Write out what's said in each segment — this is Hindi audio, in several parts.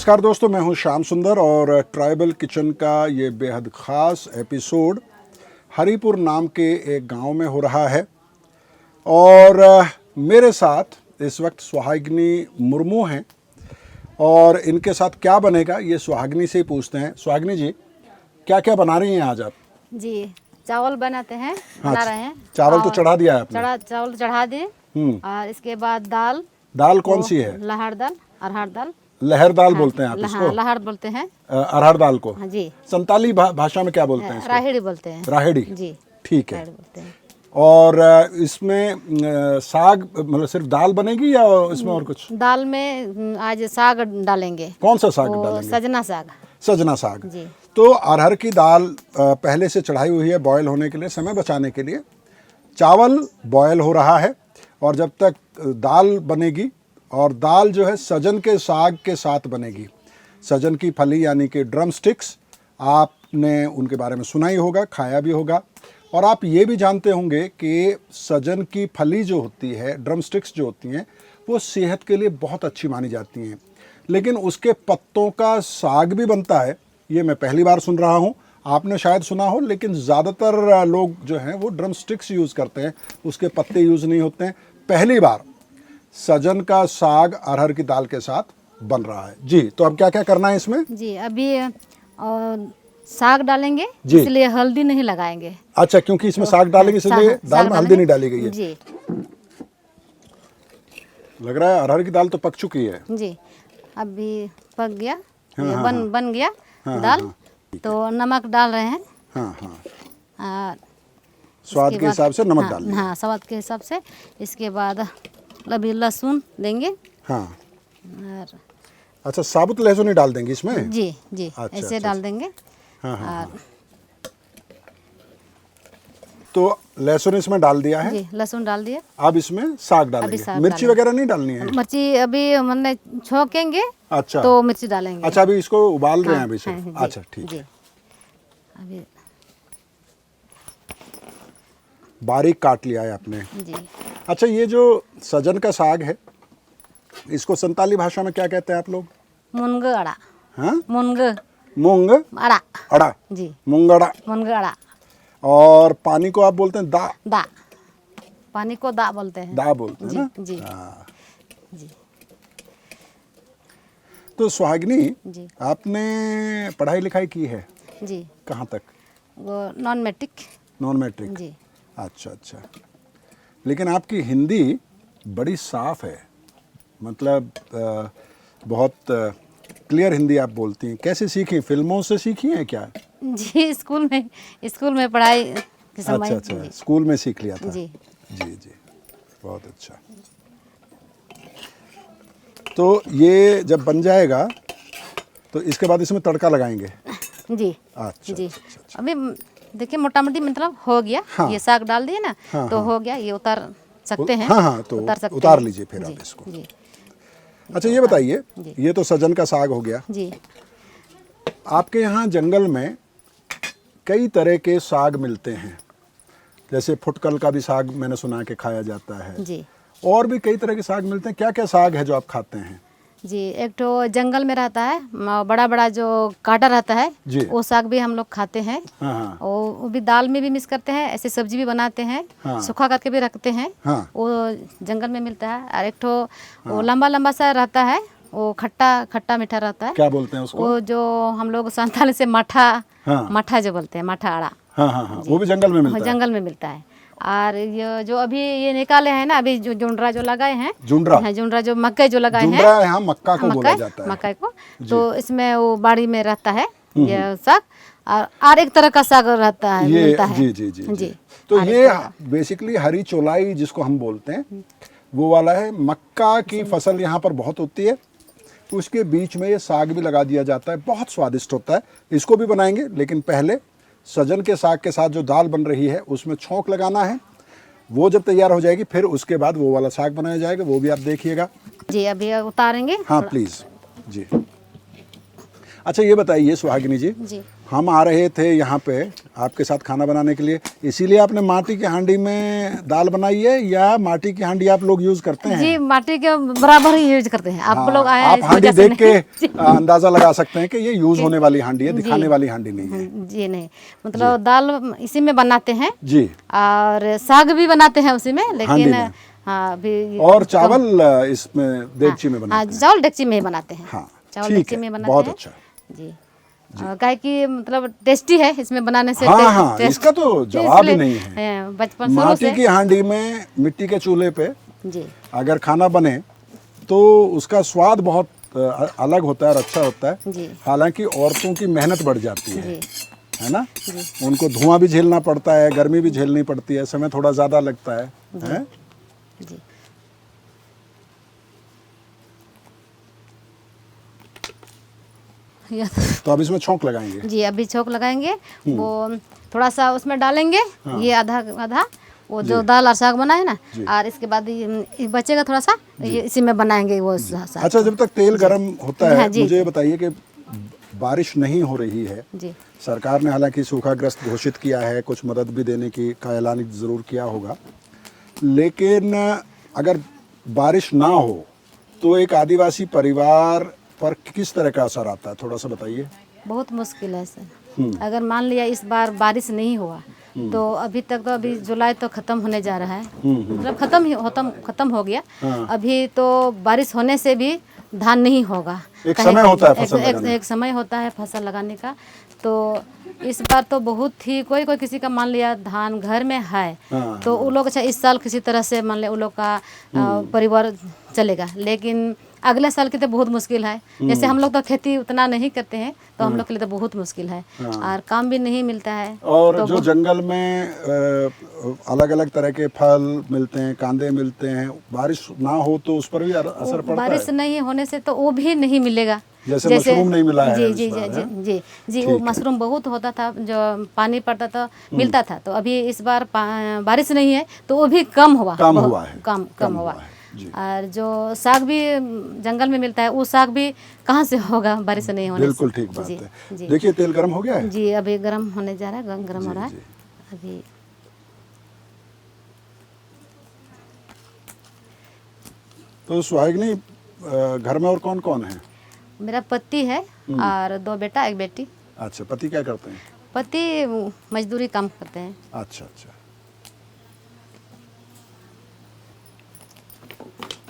नमस्कार दोस्तों, मैं हूं श्याम सुंदर और ट्राइबल किचन का ये बेहद ख़ास एपिसोड हरिपुर नाम के एक गांव में हो रहा है। और मेरे साथ इस वक्त सुहागिनी मुर्मू हैं और इनके साथ क्या बनेगा ये सुहागिनी से ही पूछते हैं। सुहागिनी जी, क्या क्या बना रही हैं आज आप? जी, चावल बनाते हैं, बना रहे हैं। चावल तो चढ़ा दिया है आपने? चावल चढ़ा दिए और इसके बाद दाल। दाल कौन सी है? लहर दाल, अरहर दाल। लहर दाल बोलते हैं आप इसको? लहर बोलते हैं अरहर दाल को। हाँ जी। संताली भाषा में क्या बोलते हैं इसको? राहेड़ी बोलते हैं। राहेड़ी जी, ठीक है। राहेड़ी बोलते हैं। और इसमें साग मतलब सिर्फ दाल बनेगी या इसमें और कुछ? दाल में आज साग डालेंगे। कौन सा साग वो डालेंगे? सजना साग। सजना साग जी। तो अरहर की दाल पहले से चढ़ाई हुई है बॉयल होने के लिए, समय बचाने के लिए। चावल बॉयल हो रहा है और जब तक दाल बनेगी, और दाल जो है सजन के साग के साथ बनेगी। सजन की फली यानी कि ड्रम स्टिक्स, आपने उनके बारे में सुना ही होगा, खाया भी होगा। और आप ये भी जानते होंगे कि सजन की फली जो होती है, ड्रम स्टिक्स जो होती हैं, वो सेहत के लिए बहुत अच्छी मानी जाती हैं। लेकिन उसके पत्तों का साग भी बनता है, ये मैं पहली बार सुन रहा हूँ। आपने शायद सुना हो, लेकिन ज़्यादातर लोग जो हैं वो ड्रम स्टिक्स यूज़ करते हैं, उसके पत्ते यूज़ नहीं होते हैं। पहली बार सजन का साग अरहर की दाल के साथ बन रहा है। जी, तो अब क्या क्या करना है इसमें? जी, अभी साग डालेंगे, जी। इसलिए हल्दी नहीं लगाएंगे। अच्छा, क्योंकि इसमें साग डालेंगे इसलिए दाल में हल्दी नहीं डाली गई है। जी लग रहा है अरहर की दाल तो पक चुकी है। जी, अभी पक गया। हाँ, ये हाँ, बन गया हाँ, दाल। हाँ, तो नमक डाल रहे हैं। हाँ हाँ, और स्वाद इसके के बाद- हिसाब से नमक हाँ, डाल देंगे। हाँ, स्वाद के हिसाब से। इसके बाद अभी लहसुन देंगे। हाँ, और अच्छा, साबुत लहसुन ही डाल देंगे इसमें? जी जी, अच्छा, ऐसे अच्छा, डाल देंगे। हाँ हाँ। और तो लहसुन इसमें डाल दिया है। जी, लहसुन डाल दिए। अब इसमें साग डालेंगे। साग मिर्ची डालेंगे। वगैरह नहीं डालनी है? मिर्ची अभी मैंने छोकेंगे अच्छा, तो मिर्ची डालेंगे। अच्छा, अभी इसको उबाल रहे हैं हाँ, अभी से? हाँ, जी, अच्छा, ठीक जी। है। अभी बारीक काट लिया है आपने। जी, अच्छा, ये जो सजन का साग है, इसको संताली भाषा में क्या कहते हैं आप लोग? मुनग अड़ा। हाँ, मुनग मूंग अड़ा। अड़ा, जी, मूंगड़ा। मुनग अड़ा। और पानी को आप बोलते हैं दा? दा, पानी को दा बोलते हैं। दा बोलते हैं जी, ना? जी, हाँ। जी, तो सुहागिनी, जी, आपने पढ़ाई लिखाई की है? जी। कहाँ तक? वो नॉन मैट्रिक। Non matric? जी, अच्छा अच्छा, लेकिन आपकी हिंदी बड़ी साफ है, मतलब बहुत क्लियर हिंदी आप बोलती हैं। कैसे सीखी? फिल्मों से सीखी हैं क्या? जी, स्कूल में पढ़ाई के समय। अच्छा अच्छा, जी, स्कूल में सीख लिया था। जी, जी जी, बहुत अच्छा। तो ये जब बन जाएगा तो इसके बाद इसमें तड़का लगाएंगे? जी, अच्छा जी। अच्छा, अच्छा, अच्छा। अभी देखिए, मोटा मोटी मतलब हो गया। हाँ। ये साग डाल दिए ना, हाँ, तो हाँ। हो गया। ये उतार सकते हैं। हाँ हाँ, तो उतार लीजिए फिर जी, आप इसको। जी, अच्छा, ये बताइए, जी। ये तो सजन का साग हो गया। जी, आपके यहाँ जंगल में कई तरह के साग मिलते हैं, जैसे फुटकल का भी साग मैंने सुना है कि खाया जाता है, जी, और भी कई तरह के साग मिलते हैं। क्या क्या साग है जो आप खाते हैं? जी। एक तो जंगल में रहता है, बड़ा बड़ा जो कांटा रहता है, जी। वो साग भी हम लोग खाते हैं। हाँ हाँ वो भी दाल में भी मिक्स करते हैं, ऐसे सब्जी भी बनाते हैं। हाँ। सूखा करके भी रखते हैं। हाँ। वो जंगल में मिलता है। और एक तो वो लंबा लंबा सा रहता है, वो खट्टा खट्टा मीठा रहता है। क्या बोलते हैं उसको? वो जो हम लोग संताली से माठा, हाँ। माठा जो बोलते हैं, माठा आड़ा। हाँ हाँ हाँ, वो भी जंगल में मिलता है? जंगल में मिलता है। और ये जो अभी ये निकाले हैं ना, अभी जो जुंडरा जो लगाए हैं, जुंडरा? हाँ, जुंडरा जो मक्के जो लगाए हैं, जुंडरा यहाँ मक्का को बोला जाता है। मक्का को। तो इसमें वो बाड़ी में रहता है ये साग। और एक तरह का साग रहता है, ये मिलता है। जी जी जी, जी। तो और ये बेसिकली हरी चौलाई जिसको हम बोलते हैं वो वाला है। मक्का की फसल यहाँ पर बहुत होती है, उसके बीच में ये साग भी लगा दिया जाता है, बहुत स्वादिष्ट होता है। इसको भी बनाएंगे, लेकिन पहले सजन के साग के साथ जो दाल बन रही है उसमें छौंक लगाना है। वो जब तैयार हो जाएगी फिर उसके बाद वो वाला साग बनाया जाएगा, वो भी आप देखिएगा। जी, अभी उतारेंगे। हाँ प्लीज़ जी। अच्छा ये बताइए सुहागिनी जी, जी हम आ रहे थे यहाँ पे आपके साथ खाना बनाने के लिए, इसीलिए आपने माटी की हांडी में दाल बनाई है या माटी की हांडी आप लोग यूज करते हैं? जी, माटी के बराबर ही यूज करते हैं। आप लोग आए हैं आप इस हांडी वजह से देख के नहीं। अंदाजा लगा सकते हैं कि ये यूज होने वाली हांडी है, दिखाने वाली हांडी नहीं है। जी नहीं, मतलब दाल इसी में बनाते हैं जी। और साग भी बनाते हैं उसी में, हांडी लेकिन में। हाँ अभी और चावल इसमें देगची में हाँ बनाते हैं? चावल डेगची में ही बनाते हैं। हाँ, चावल ठीक डेगची है, में बनाते बहुत हैं। अच्छा। जी काहे कि मतलब टेस्टी है इसमें बनाने से। हाँ हाँ, इसका तो जवाब ही नहीं है। बचपन शुरू माटी से। की हांडी में मिट्टी के चूल्हे पे जी अगर खाना बने तो उसका स्वाद बहुत अलग होता है और अच्छा होता है। जी हालांकि औरतों की मेहनत बढ़ जाती जी है ना? उनको धुआं भी झेलना पड़ता है, गर्मी भी झेलनी पड़ती है, समय थोड़ा ज़्यादा लगता है? जी तो अब इसमें छौंक लगाएंगे। जी अभी छोंक लगाएंगे, वो थोड़ा सा उसमें डालेंगे। ये आधा आधा वो जो दाल और साग बनाए ना, और इसके बाद ये बचेगा थोड़ा सा, ये इसी में बनाएंगे वो साग। अच्छा, जब तक तेल गर्म होता है, हाँ, जी, मुझे जी। बताइए कि बारिश नहीं हो रही है, जी सरकार ने हालांकि सूखाग्रस्त घोषित किया है, कुछ मदद भी देने की का ऐलान ज़रूर किया होगा, लेकिन अगर बारिश ना हो तो एक आदिवासी परिवार पर किस तरह का असर आता है, थोड़ा सा बताइए। बहुत मुश्किल है सर। अगर मान लिया इस बार बारिश नहीं हुआ तो अभी तक तो अभी जुलाई तो खत्म होने जा रहा है, मतलब खत्म हो गया। अभी तो बारिश होने से भी धान नहीं होगा। एक समय होता है फसल लगाने एक समय होता है फसल लगाने का। तो इस बार तो बहुत ही कोई किसी का मान लिया धान घर में है, तो वो लोग अच्छा इस साल किसी तरह से मान लिया वो लोग का परिवार चलेगा, लेकिन अगले साल की तो बहुत मुश्किल है। जैसे हम लोग तो खेती उतना नहीं करते हैं, तो हम लोग के लिए तो बहुत मुश्किल है और काम भी नहीं मिलता है। और तो जो जंगल में अलग अलग तरह के फल मिलते हैं, कांदे मिलते हैं, बारिश ना हो तो उस पर भी असर पड़ता है। बारिश नहीं होने से तो वो भी नहीं मिलेगा। जैसे मशरूम नहीं मिला है जी इस जी बार, जी है? जी जी वो मशरूम बहुत होता था, जो पानी पड़ता था मिलता था। तो अभी इस बार बारिश नहीं है तो वो भी कम हुआ है। कम हुआ है। और जो साग भी जंगल में मिलता है, वो साग भी कहाँ से होगा बारिश नहीं होने से। बिल्कुल ठीक बात है। देखिए तेल गर्म हो गया है। जी अभी गर्म होने जा रहा है, गर्म हो रहा है अभी। तो सुहागिनी, घर में और कौन कौन है? मेरा पति है और 2 बेटा 1 बेटी। अच्छा, पति क्या करते हैं? पति मजदूरी काम करते हैं। अच्छा अच्छा।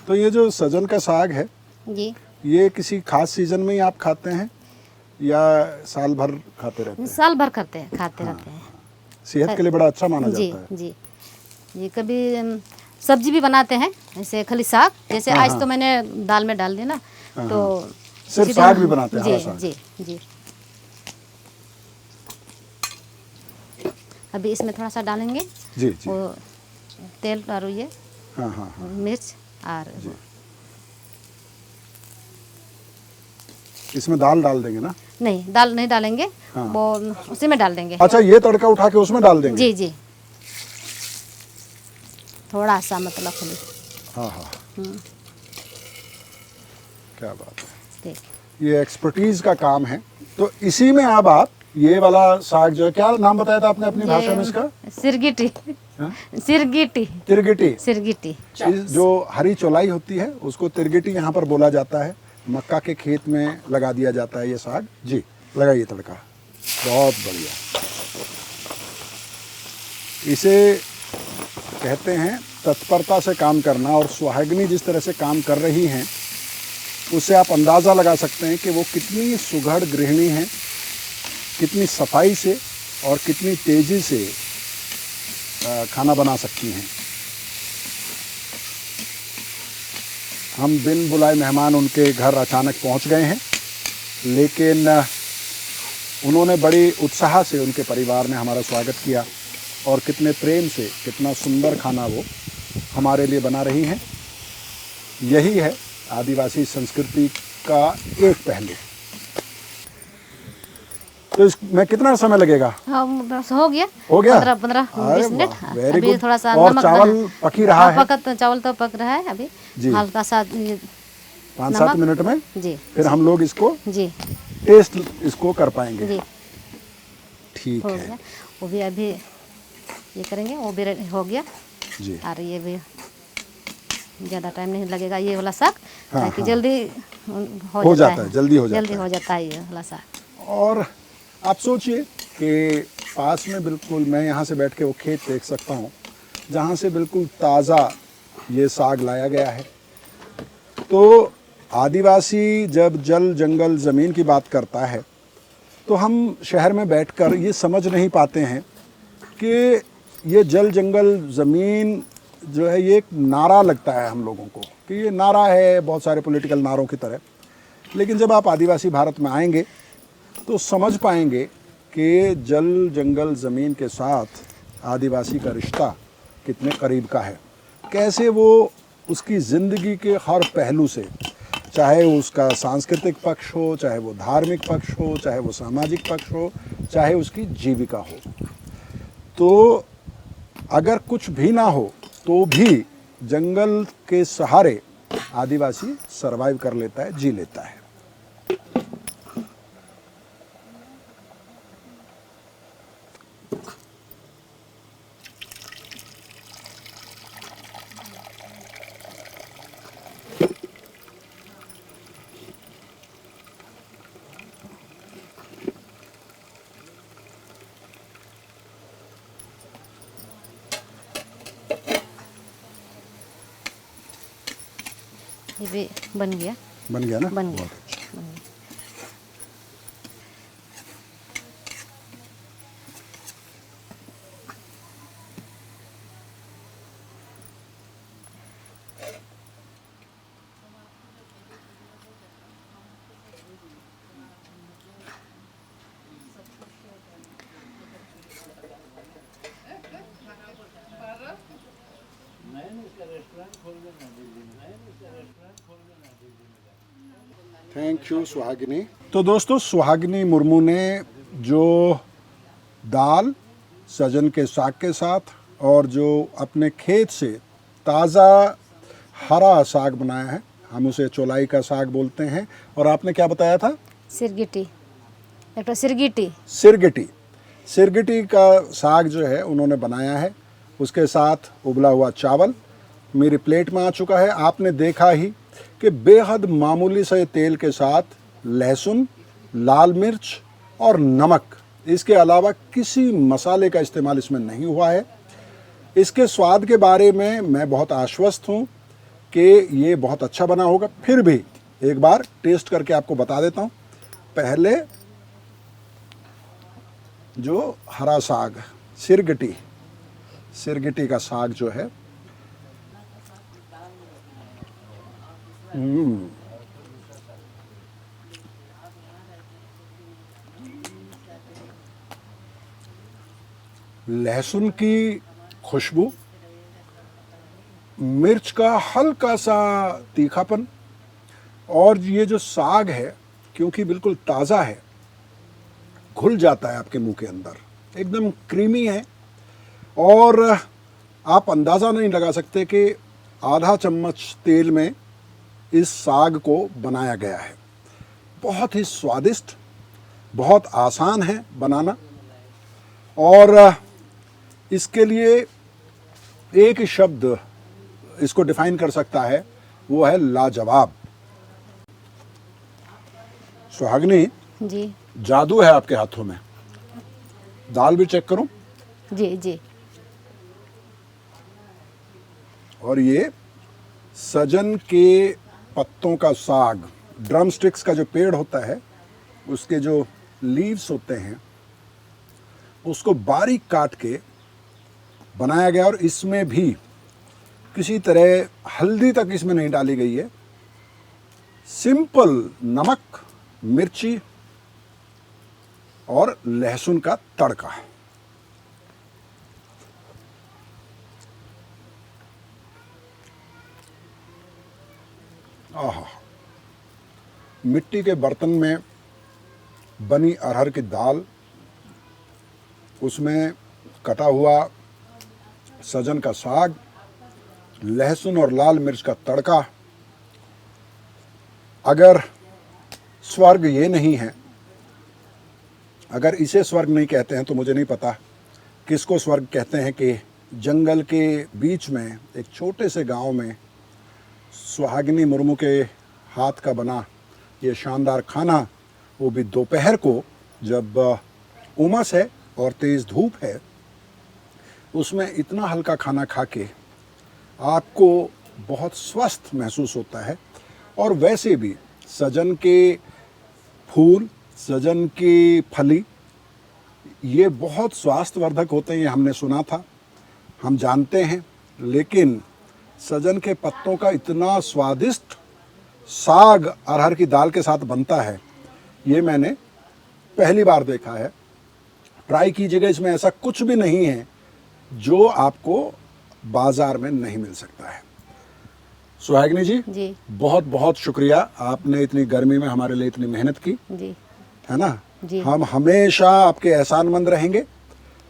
तो ये जो सजन का साग है, जी ये किसी खास सीजन में ही आप खाते हैं या साल भर खाते रहते हैं? साल भर खाते रहते हैं। सेहत के लिए बड़ा अच्छा माना जी जाता है। जी जी कभी सब्जी भी बनाते हैं, ऐसे खाली साग, जैसे आज तो मैंने दाल में डाल दी ना, तो सिर्फ साग भी बनाते हैं? हरा जी साग। जी जी। अभी इसमें थोड़ा सा डालेंगे जी जी। वो तेल और ये हाँ हाँ हाँ। मिर्च और इसमें दाल डाल देंगे ना? नहीं, दाल नहीं डालेंगे, वो उसी में डाल देंगे। अच्छा, ये तड़का उठा के उसमें डाल देंगे? जी जी थोड़ा सा मतलब खाली। हाँ हाँ। क्या बात है, ठीक। ये एक्सपर्टीज का काम है। तो इसी में अब आप ये वाला साग जो है, क्या नाम बताया था आपने अपनी भाषा में इसका? सिरगिटी। सिरगिटी। तिरगिटी। सिरगिटी। जो हरी चौलाई होती है उसको तिरगिटी यहाँ पर बोला जाता है। मक्का के खेत में लगा दिया जाता है ये साग। जी, लगाइए तड़का। बहुत बढ़िया। इसे कहते हैं तत्परता से काम करना, और सुहागिनी जिस तरह से काम कर रही हैं उससे आप अंदाज़ा लगा सकते हैं कि वो कितनी सुघड़ गृहिणी हैं, कितनी सफाई से और कितनी तेज़ी से खाना बना सकती हैं। हम बिन बुलाए मेहमान उनके घर अचानक पहुंच गए हैं, लेकिन उन्होंने बड़ी उत्साह से, उनके परिवार ने हमारा स्वागत किया और कितने प्रेम से, कितना सुंदर खाना वो हमारे लिए बना रही हैं। यही है आदिवासी संस्कृति का एक पहलू। तो इसमें कितना समय लगेगा? हाँ बस हो गया। हो गया? 15-20 मिनट। वेरी अभी गुड। थोड़ा सा और नमक चावल पक ही रहा है? चावल तो पक रहा है अभी, जी। हल्का सा 5-7 मिनट में जी फिर हम लोग इसको जी टेस्ट इसको कर पाएंगे। जी ठीक हो है गया। वो भी अभी ये करेंगे, वो भी हो गया। जी। और ये भी ज़्यादा टाइम नहीं लगेगा ये वाला साग, हाँ, ताकि हाँ। जल्दी हो जाता है, जल्दी हो जाता जल्दी है। हो जाता है ये वाला साग। और आप सोचिए कि पास में बिल्कुल मैं यहाँ से बैठ के वो खेत देख सकता हूँ जहाँ से बिल्कुल ताज़ा ये साग लाया गया है। तो आदिवासी जब जल जंगल ज़मीन की बात करता है तो हम शहर में बैठकर ये समझ नहीं पाते हैं कि ये जल जंगल ज़मीन जो है ये एक नारा लगता है हम लोगों को कि ये नारा है बहुत सारे पॉलिटिकल नारों की तरह। लेकिन जब आप आदिवासी भारत में आएंगे तो समझ पाएंगे कि जल जंगल ज़मीन के साथ आदिवासी का रिश्ता कितने करीब का है, कैसे वो उसकी ज़िंदगी के हर पहलू से, चाहे उसका सांस्कृतिक पक्ष हो, चाहे वो धार्मिक पक्ष हो, चाहे वो सामाजिक पक्ष हो, चाहे उसकी जीविका हो, तो अगर कुछ भी ना हो तो भी जंगल के सहारे आदिवासी सरवाइव कर लेता है, जी लेता है। ये भी बन गया। बन गया ना? बन गया। बहुत अच्छा। बन गया। Thank you Suhagini. तो दोस्तों, सुहागिनी मुर्मू ने जो दाल सजन के साग के साथ और जो अपने खेत से ताज़ा हरा साग बनाया है, हम उसे चौलाई का साग बोलते हैं। और आपने क्या बताया था? सिरगिटी, एक तो सिरगिटी। सिरगिटी। सिरगिटी का साग जो है उन्होंने बनाया है, उसके साथ उबला हुआ चावल मेरी प्लेट में आ चुका है। आपने देखा ही कि बेहद मामूली से तेल के साथ लहसुन, लाल मिर्च और नमक, इसके अलावा किसी मसाले का इस्तेमाल इसमें नहीं हुआ है। इसके स्वाद के बारे में मैं बहुत आश्वस्त हूँ कि ये बहुत अच्छा बना होगा। फिर भी एक बार टेस्ट करके आपको बता देता हूँ। पहले जो हरा साग, सिरगिटी का साग जो है, लहसुन की खुशबू, मिर्च का हल्का सा तीखापन, और ये जो साग है क्योंकि बिल्कुल ताज़ा है, घुल जाता है आपके मुंह के अंदर, एकदम क्रीमी है। और आप अंदाज़ा नहीं लगा सकते कि आधा चम्मच तेल में इस साग को बनाया गया है। बहुत ही स्वादिष्ट, बहुत आसान है बनाना, और इसके लिए एक ही शब्द इसको डिफाइन कर सकता है, वो है लाजवाब। सुहागिनी जी जादू है आपके हाथों में। दाल भी चेक करूं? जी जी। और ये सजन के पत्तों का साग, ड्रम स्टिक्स का जो पेड़ होता है उसके जो लीव्स होते हैं उसको बारीक काट के बनाया गया, और इसमें भी किसी तरह हल्दी तक इसमें नहीं डाली गई है। सिंपल नमक, मिर्ची और लहसुन का तड़का। आहा, मिट्टी के बर्तन में बनी अरहर की दाल, उसमें कटा हुआ सजन का साग, लहसुन और लाल मिर्च का तड़का। अगर स्वर्ग ये नहीं है अगर इसे स्वर्ग नहीं कहते हैं तो मुझे नहीं पता किसको स्वर्ग कहते हैं कि जंगल के बीच में एक छोटे से गांव में सुहागिनी मुर्मू के हाथ का बना ये शानदार खाना, वो भी दोपहर को जब उमस है और तेज़ धूप है, उसमें इतना हल्का खाना खा के आपको बहुत स्वस्थ महसूस होता है। और वैसे भी सजन के फूल, सजन की फली, ये बहुत स्वास्थ्यवर्धक होते हैं, ये हमने सुना था, हम जानते हैं। लेकिन सजन के पत्तों का इतना स्वादिष्ट साग अरहर की दाल के साथ बनता है, ये मैंने पहली बार देखा है। ट्राई कीजिएगा, इसमें ऐसा कुछ भी नहीं है जो आपको बाजार में नहीं मिल सकता है। सुहागिनी जी, बहुत बहुत शुक्रिया, आपने इतनी गर्मी में हमारे लिए इतनी मेहनत की जी, है ना जी। हम हमेशा आपके एहसानमंद रहेंगे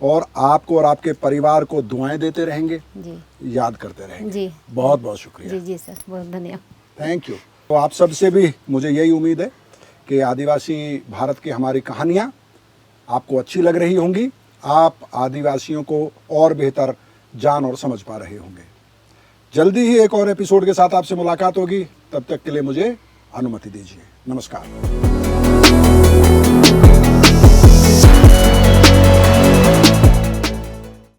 और आपको और आपके परिवार को दुआएं देते रहेंगे जी, याद करते रहेंगे जी। बहुत बहुत शुक्रिया। जी जी सर, बहुत धन्यवाद। Thank you. तो आप सबसे भी मुझे यही उम्मीद है कि आदिवासी भारत की हमारी कहानियाँ आपको अच्छी लग रही होंगी, आप आदिवासियों को और बेहतर जान और समझ पा रहे होंगे। जल्दी ही एक और एपिसोड के साथ आपसे मुलाकात होगी, तब तक के लिए मुझे अनुमति दीजिए। नमस्कार।